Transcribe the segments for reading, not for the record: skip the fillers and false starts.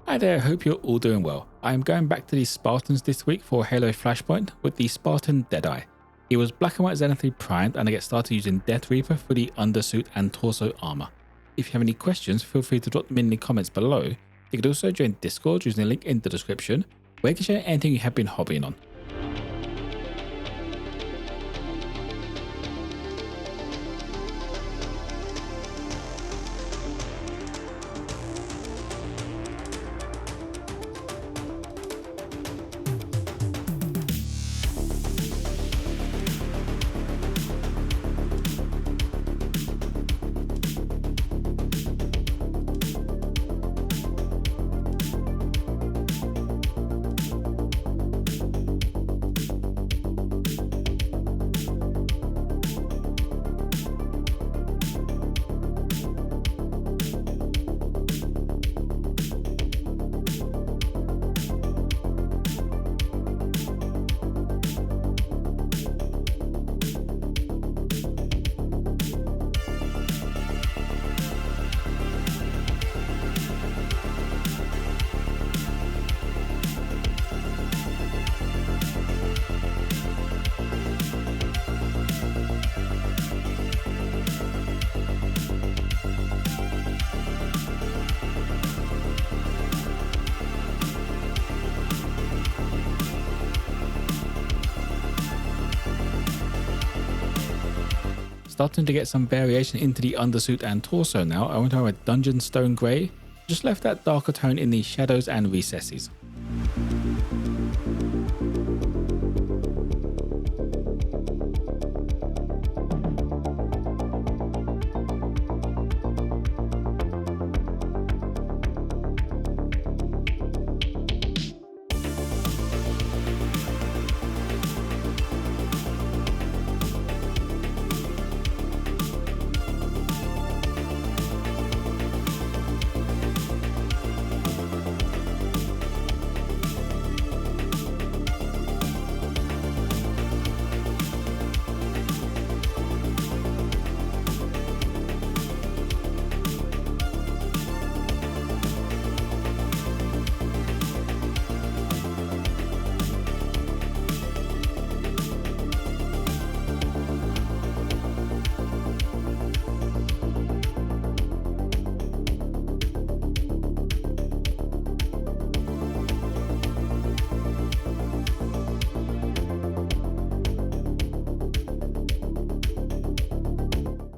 Hi there, hope you're all doing well. I am going back to the Spartans this week for Halo Flashpoint with the Spartan Deadeye. He was black and white zenithally primed and I get started using Death Reaper for the undersuit and torso armor. If you have any questions, feel free to drop them in the comments below. You could also join Discord using the link in the description, where you can share anything you have been hobbying on. Starting to get some variation into the undersuit and torso now. I went over Dungeon Stone Grey, just left that darker tone in the shadows and recesses.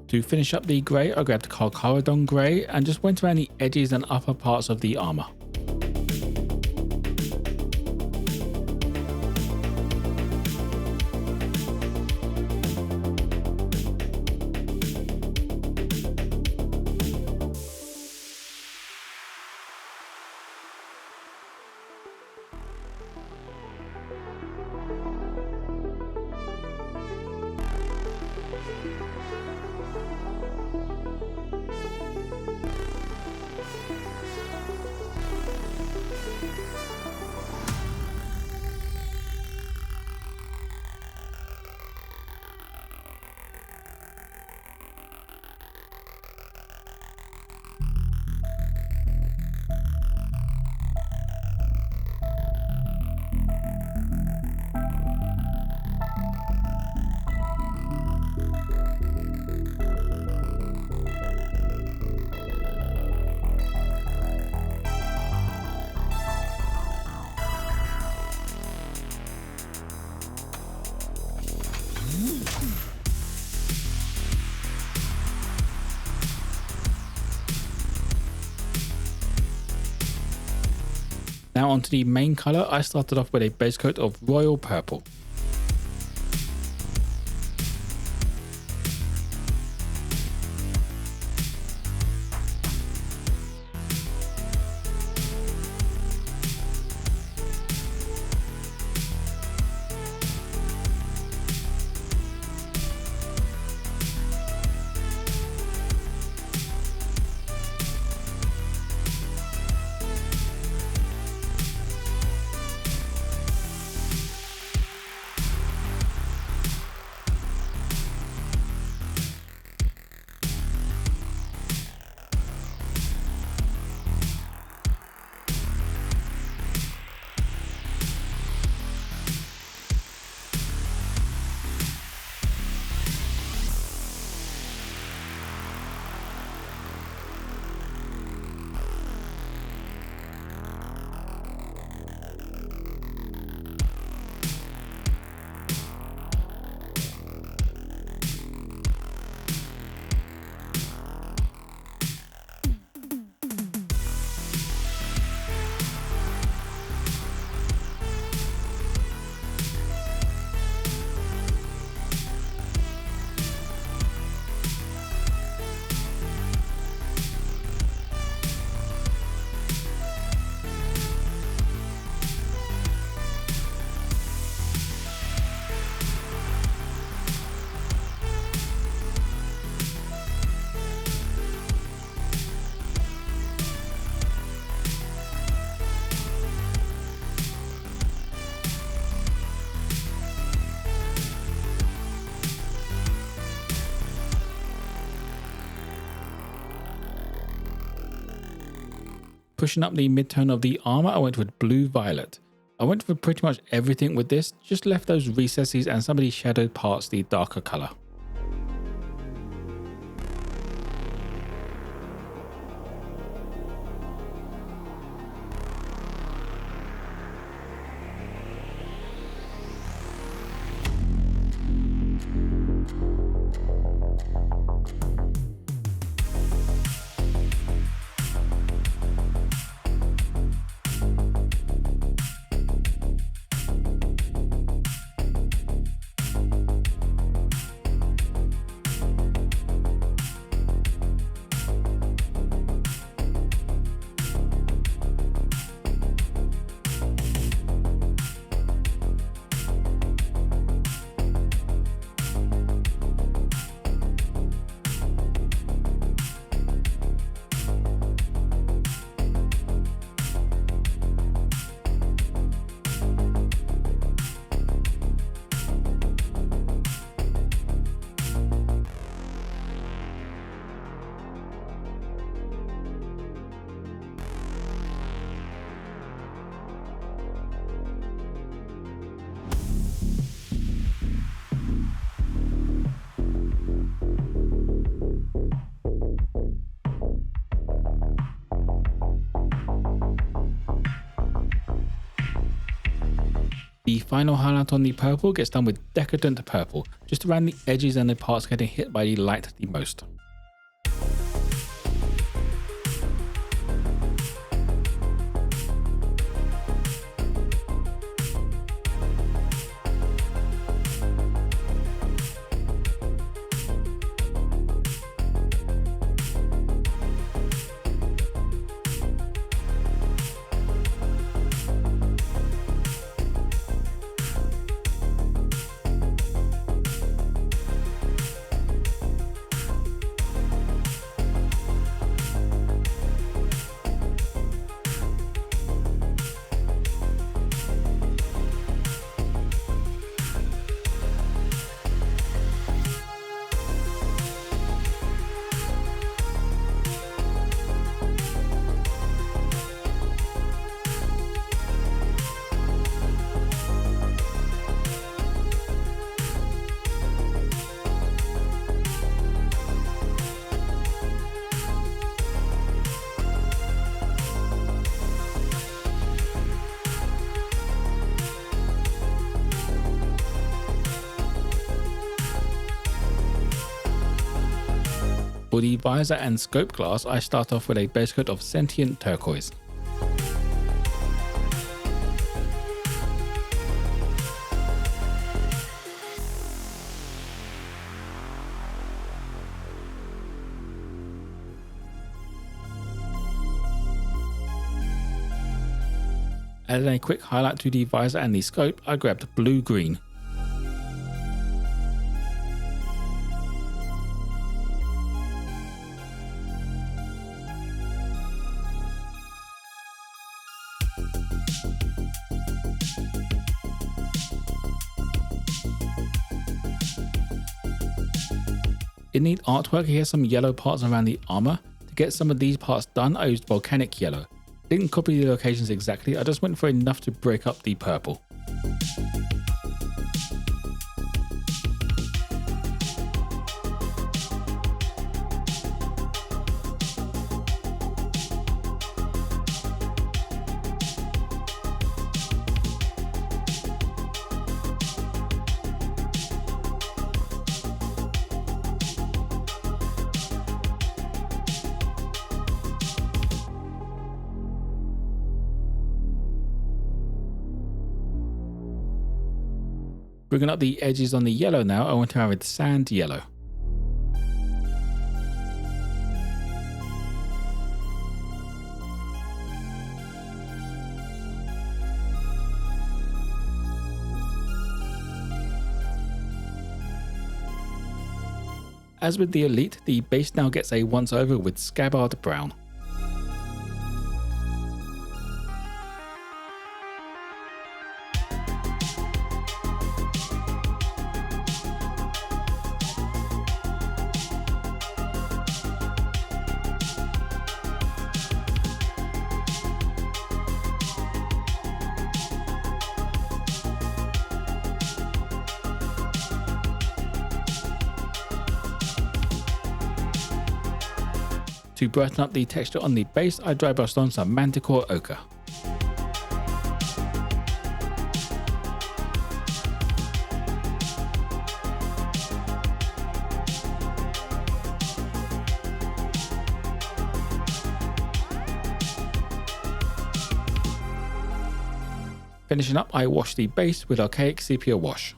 To finish up the grey, I grabbed Carcharodon grey and just went around the edges and upper parts of the armour. Now onto the main colour, I started off with a base coat of royal purple. Pushing up the mid-tone of the armor, I went with blue-violet. I went for pretty much everything with this, just left those recesses and some of the shadowed parts the darker colour. The final highlight on the purple gets done with Decadent purple, just around the edges and the parts getting hit by the light the most. For the visor and scope glass, I start off with a base coat of Sentient Turquoise. Adding a quick highlight to the visor and the scope, I grabbed blue-green. In the artwork, here's some yellow parts around the armor. To get some of these parts done, I used Volcanic yellow. Didn't copy the locations exactly, I just went for enough to break up the purple. Bringing up the edges on the yellow now, I want to have it sand yellow. As with the Elite, the base now gets a once over with Scabbard brown. To brighten up the texture on the base, I dry brushed on some Manticore Ochre. Finishing up, I washed the base with Archaic Sepia wash.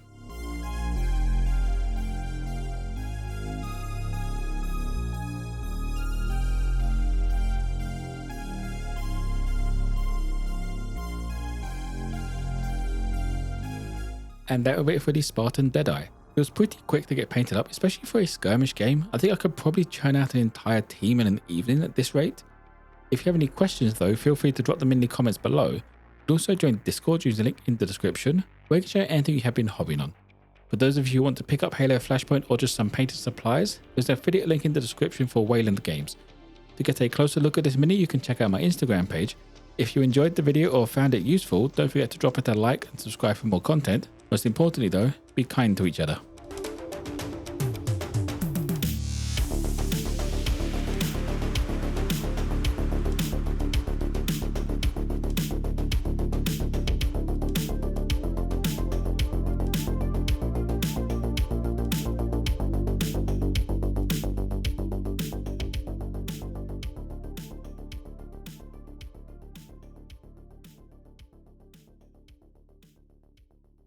And that will be it for the Spartan Deadeye. It was pretty quick to get painted up, especially for a skirmish game. I think I could probably churn out an entire team in an evening at this rate. If you have any questions though, feel free to drop them in the comments below. You can also join Discord using the link in the description, where you can share anything you have been hobbying on. For those of you who want to pick up Halo Flashpoint or just some painted supplies, there's an affiliate link in the description for Wayland Games. To get a closer look at this mini, you can check out my Instagram page. If you enjoyed the video or found it useful, don't forget to drop it a like and subscribe for more content. Most importantly though, be kind to each other.